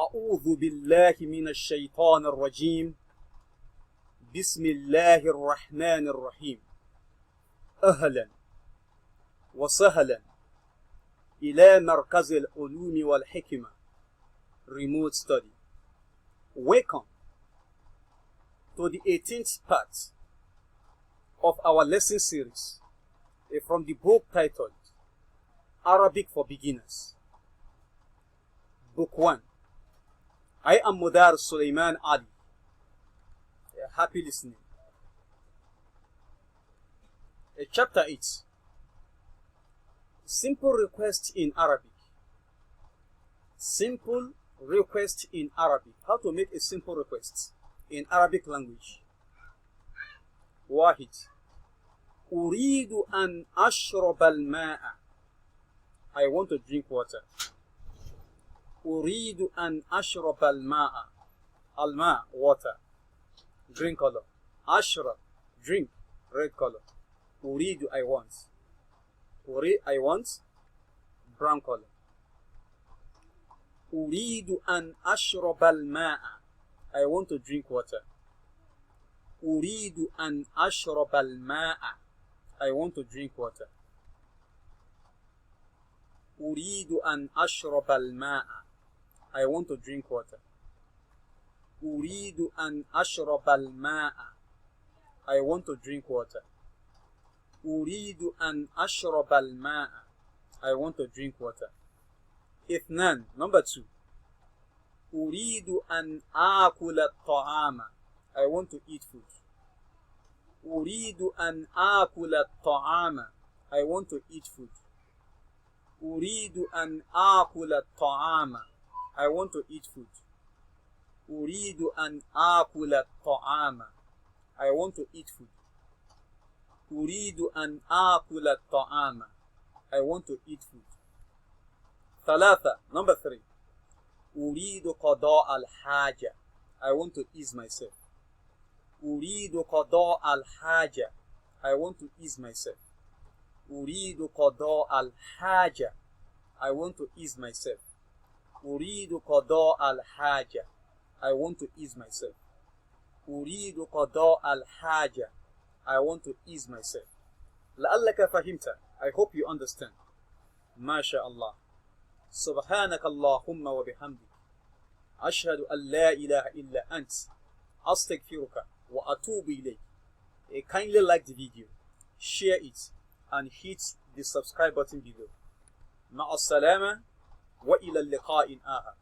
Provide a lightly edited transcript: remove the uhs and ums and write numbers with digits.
أعوذ بالله من الشيطان الرجيم. بسم الله الرحمن الرحيم. أهلا وسهلا إلى مركز العلوم والحكمة Remote Study. Welcome to the 18th part of our lesson series from the book titled Arabic for Beginners. Book 1. I am Mudar Sulaiman Ali. Happy listening. Chapter 8. Simple request in Arabic. Simple request in Arabic. How to make a simple request in Arabic language. واحد. أريد أن أشرب الماء. I want to drink water. أريد أن أشرب الماء. الماء, water. Green color. أشرب, drink, red color. أريد, I want. I want, brown color. أريد أن أشرب الماء. I want to drink water. أريد أن أشرب الماء. I want to drink water. أريد أن أشرب الماء. I want to drink water. أريد أن أشرب الماء. I want to drink water. أريد أن أشرب الماء. I want to drink water. اثنان. Number 2. أريد أن آكل الطعام. I want to eat food. أريد أن آكل الطعام. I want to eat food. أريد أن آكل الطعام. I want to eat food. أريد أن آكل الطعام. I want to eat food. أريد أن آكل الطعام. I want to eat food. ثلاثة. Number 3. أريد قضاء الحاجة. I want to ease myself. أريد قضاء الحاجة. I want to ease myself. أريد قضاء الحاجة. I want to ease myself. أريد قضاء الحاجة. I want to ease myself. أريد قضاء الحاجة. I want to ease myself. لعلك فهمت. I hope you understand. ما شاء الله. سبحانك اللهم وبحمدك. أشهد أن لا إله إلا أنت. أستغفرك وأتوب إليك. Kindly like the video, share it, and hit the subscribe button below. مع السلامة وإلى اللقاء آخر.